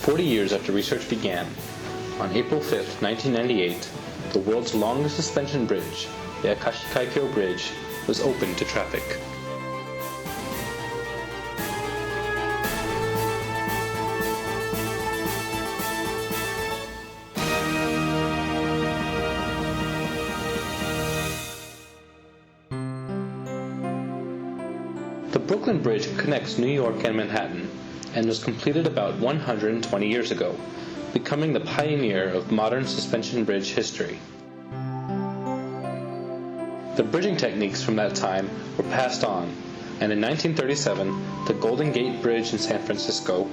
40 years after research began, on April 5, 1998, the world's longest suspension bridge, the Akashi Kaikyo Bridge, was opened to traffic. The Brooklyn Bridge connects New York and Manhattan, and was completed about 120 years ago, becoming the pioneer of modern suspension bridge history. The bridging techniques from that time were passed on, and in 1937, the Golden Gate Bridge in San Francisco,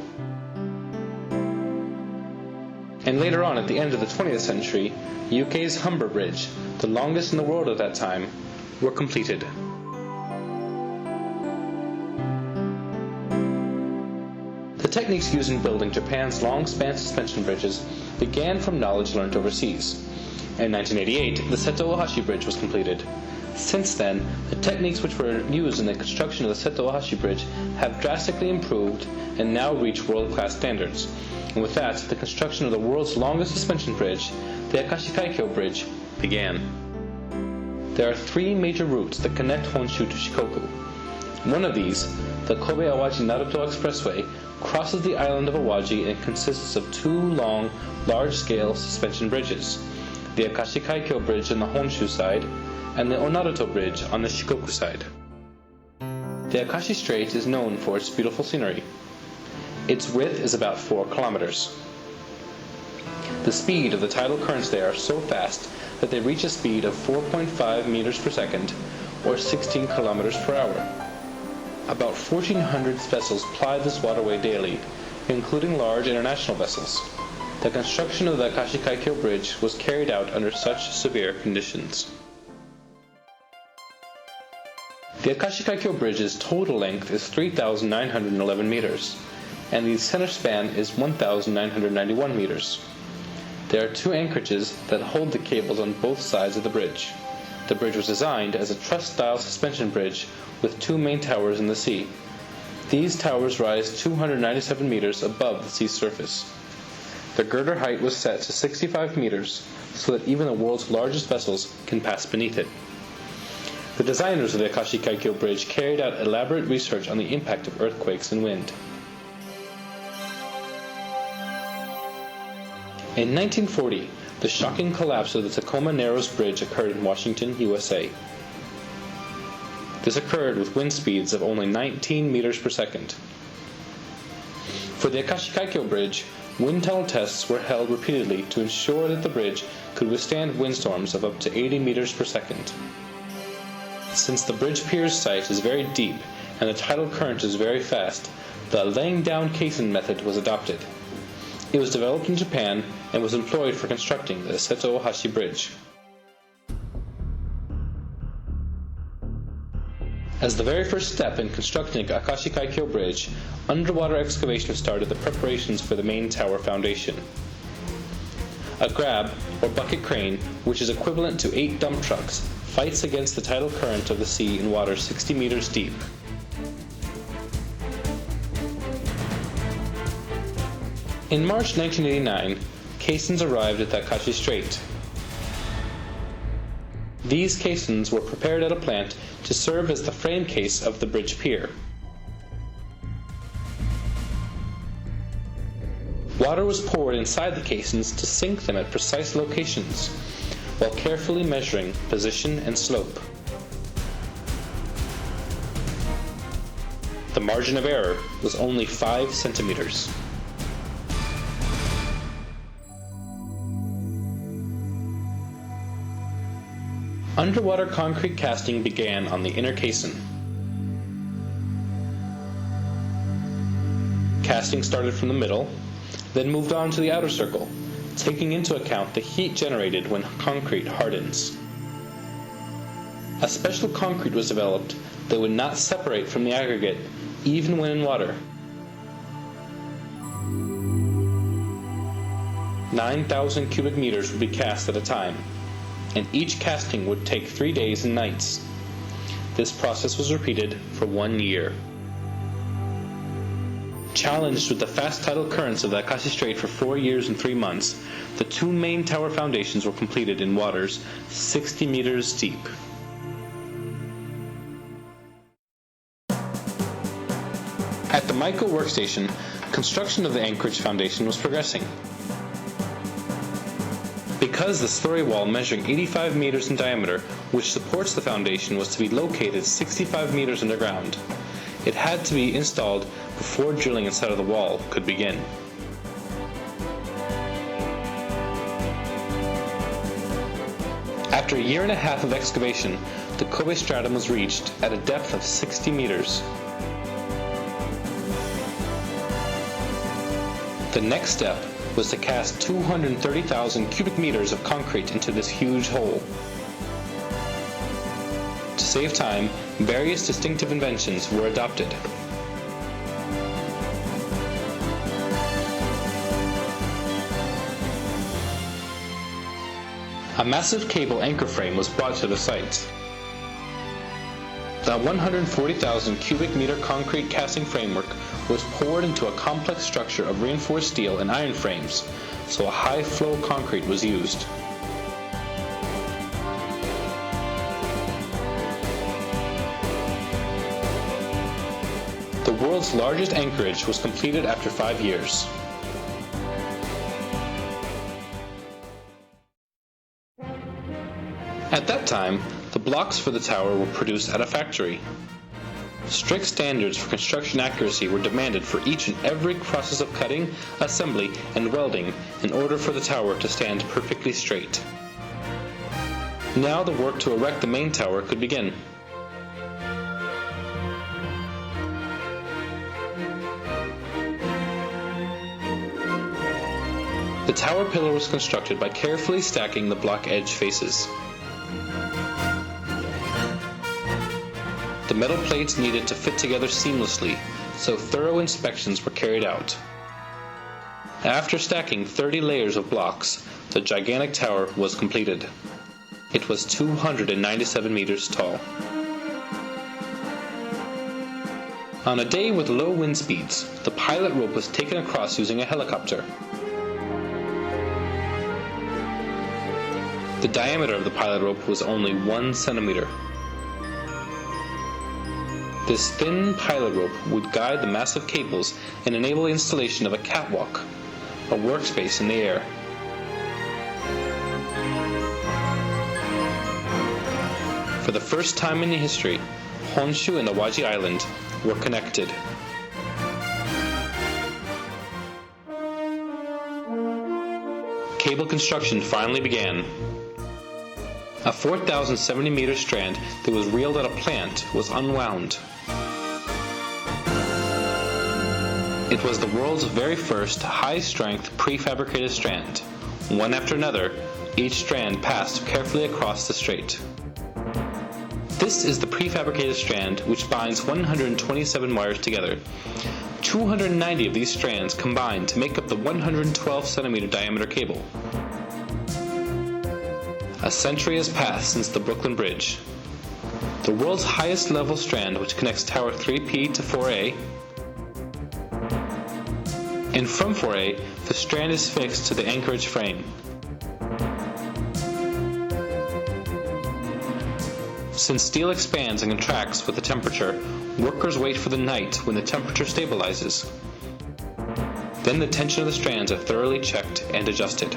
and later on at the end of the 20th century, UK's Humber Bridge, the longest in the world at that time, were completed. The techniques used in building Japan's long-span suspension bridges began from knowledge learned overseas. In 1988, the Seto Ohashi Bridge was completed. Since then, the techniques which were used in the construction of the Seto Ohashi Bridge have drastically improved and now reach world-class standards. And with that, the construction of the world's longest suspension bridge, the Akashi Kaikyo Bridge, began. There are three major routes that connect Honshu to Shikoku. One of these, the Kobe-Awaji-Naruto Expressway, crosses the island of Awaji and consists of two long, large-scale suspension bridges, the Akashi Kaikyo Bridge on the Honshu side and the Onaruto Bridge on the Shikoku side. The Akashi Strait is known for its beautiful scenery. Its width is about 4 kilometers. The speed of the tidal currents there are so fast that they reach a speed of 4.5 meters per second, or 16 kilometers per hour. About 1,400 vessels ply this waterway daily, including large international vessels. The construction of the Akashi Kaikyo Bridge was carried out under such severe conditions. The Akashi Kaikyo Bridge's total length is 3,911 meters, and the center span is 1,991 meters. There are two anchorages that hold the cables on both sides of the bridge. The bridge was designed as a truss-style suspension bridge with two main towers in the sea. These towers rise 297 meters above the sea surface. The girder height was set to 65 meters so that even the world's largest vessels can pass beneath it. The designers of the Akashi Kaikyo Bridge carried out elaborate research on the impact of earthquakes and wind. In 1940, the shocking collapse of the Tacoma Narrows Bridge occurred in Washington, USA. This occurred with wind speeds of only 19 meters per second. For the Akashi Kaikyo Bridge, wind tunnel tests were held repeatedly to ensure that the bridge could withstand windstorms of up to 80 meters per second. Since the bridge pier's site is very deep and the tidal current is very fast, the laying down caisson method was adopted. It was developed in Japan and was employed for constructing the Seto Ohashi Bridge. As the very first step in constructing Akashi Kaikyo Bridge, underwater excavation started the preparations for the main tower foundation. A grab, or bucket crane, which is equivalent to 8 dump trucks, fights against the tidal current of the sea in water 60 meters deep. In March 1989, caissons arrived at the Akashi Strait. These caissons were prepared at a plant to serve as the frame case of the bridge pier. Water was poured inside the caissons to sink them at precise locations, while carefully measuring position and slope. The margin of error was only 5 centimeters. Underwater concrete casting began on the inner caisson. Casting started from the middle, then moved on to the outer circle, taking into account the heat generated when concrete hardens. A special concrete was developed that would not separate from the aggregate even when in water. 9,000 cubic meters would be cast at a time, and each casting would take 3 days and nights. This process was repeated for 1 year. Challenged with the fast tidal currents of the Akashi Strait for 4 years and 3 months, the two main tower foundations were completed in waters 60 meters deep. At the Maiko workstation, construction of the anchorage foundation was progressing. Because the slurry wall measuring 85 meters in diameter, which supports the foundation, was to be located 65 meters underground, it had to be installed before drilling inside of the wall could begin. After a year and a half of excavation, the Kobe stratum was reached at a depth of 60 meters. The next step was to cast 230,000 cubic meters of concrete into this huge hole. To save time, various distinctive inventions were adopted. A massive cable anchor frame was brought to the site. The 140,000 cubic meter concrete casting framework was poured into a complex structure of reinforced steel and iron frames, so a high-flow concrete was used. The world's largest anchorage was completed after 5 years. At that time, the blocks for the tower were produced at a factory. Strict standards for construction accuracy were demanded for each and every process of cutting, assembly, and welding in order for the tower to stand perfectly straight. Now the work to erect the main tower could begin. The tower pillar was constructed by carefully stacking the block edge faces. The metal plates needed to fit together seamlessly, so thorough inspections were carried out. After stacking 30 layers of blocks, the gigantic tower was completed. It was 297 meters tall. On a day with low wind speeds, the pilot rope was taken across using a helicopter. The diameter of the pilot rope was only 1 centimeter. This thin pilot rope would guide the massive cables and enable the installation of a catwalk, a workspace in the air. For the first time in history, Honshu and Awaji Island were connected. Cable construction finally began. A 4,070 meter strand that was reeled at a plant was unwound. It was the world's very first high-strength prefabricated strand. One after another, each strand passed carefully across the strait. This is the prefabricated strand which binds 127 wires together. 290 of these strands combine to make up the 112 centimeter diameter cable. A century has passed since the Brooklyn Bridge. The world's highest level strand which connects Tower 3P to 4A. And from 4A, the strand is fixed to the anchorage frame. Since steel expands and contracts with the temperature, workers wait for the night when the temperature stabilizes. Then the tension of the strands are thoroughly checked and adjusted.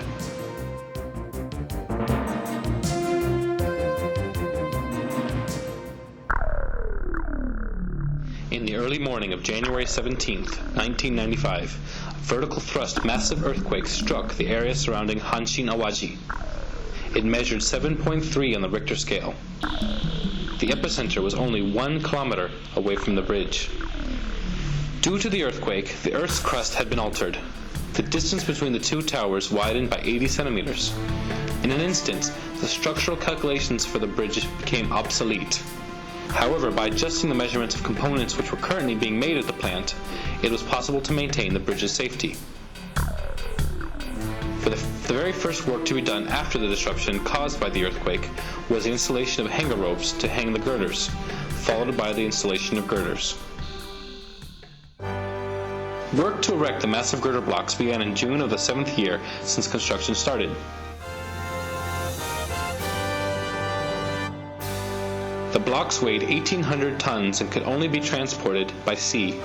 In the early morning of January 17, 1995, a vertical thrust massive earthquake struck the area surrounding Hanshin Awaji. It measured 7.3 on the Richter scale. The epicenter was only 1 kilometer away from the bridge. Due to the earthquake, the Earth's crust had been altered. The distance between the two towers widened by 80 centimeters. In an instant, the structural calculations for the bridge became obsolete. However, by adjusting the measurements of components which were currently being made at the plant, it was possible to maintain the bridge's safety. For the very first work to be done after the disruption caused by the earthquake was the installation of hanger ropes to hang the girders, followed by the installation of girders. Work to erect the massive girder blocks began in June of the 7th year since construction started. The blocks weighed 1,800 tons and could only be transported by sea.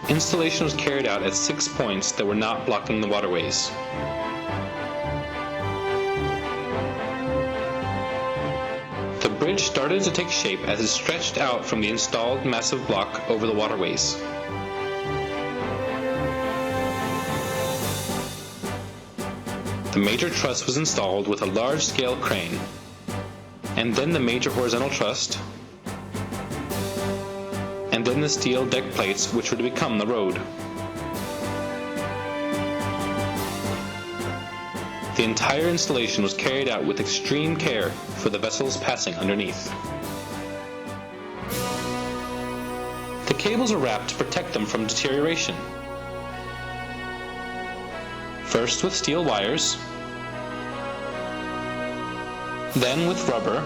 Installation was carried out at 6 points that were not blocking the waterways. The bridge started to take shape as it stretched out from the installed massive block over the waterways. The major truss was installed with a large-scale crane, and then the major horizontal truss, and then the steel deck plates which were to become the road. The entire installation was carried out with extreme care for the vessels passing underneath. The cables are wrapped to protect them from deterioration. First with steel wires, then with rubber,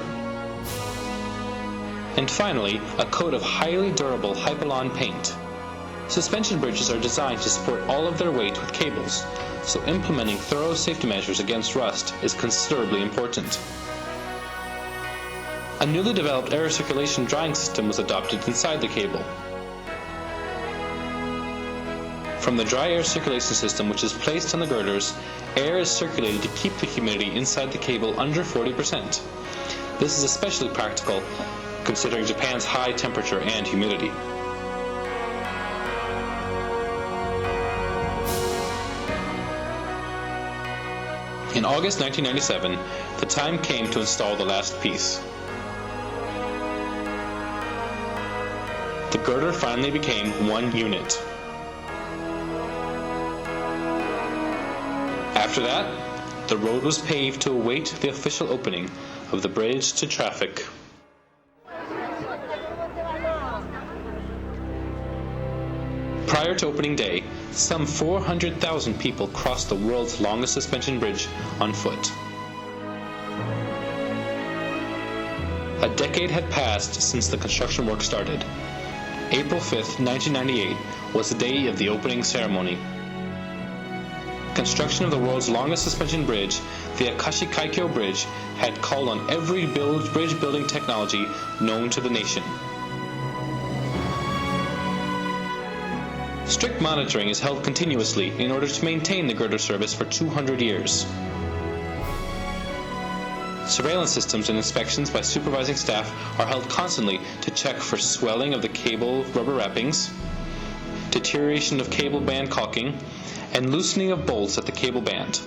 and finally a coat of highly durable Hypalon paint. Suspension bridges are designed to support all of their weight with cables, so implementing thorough safety measures against rust is considerably important. A newly developed air circulation drying system was adopted inside the cable. From the dry air circulation system, which is placed on the girders, air is circulated to keep the humidity inside the cable under 40%. This is especially practical considering Japan's high temperature and humidity. In August 1997, the time came to install the last piece. The girder finally became one unit. After that, the road was paved to await the official opening of the bridge to traffic. Prior to opening day, some 400,000 people crossed the world's longest suspension bridge on foot. A decade had passed since the construction work started. April 5, 1998 was the day of the opening ceremony. Construction of the world's longest suspension bridge, the Akashi Kaikyo Bridge, had called on every bridge building technology known to the nation. Strict monitoring is held continuously in order to maintain the girder service for 200 years. Surveillance systems and inspections by supervising staff are held constantly to check for swelling of the cable rubber wrappings, deterioration of cable band caulking, and loosening of bolts at the cable band,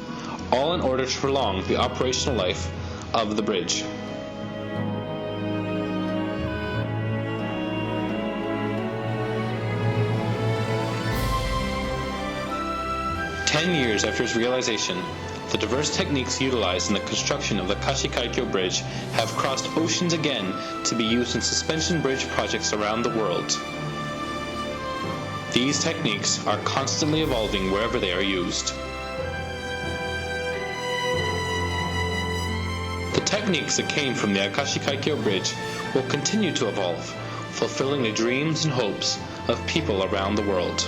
all in order to prolong the operational life of the bridge. Ten years after its realization, the diverse techniques utilized in the construction of the Akashi Kaikyo Bridge have crossed oceans again to be used in suspension bridge projects around the world. These techniques are constantly evolving wherever they are used. The techniques that came from the Akashi Kaikyo Bridge will continue to evolve, fulfilling the dreams and hopes of people around the world.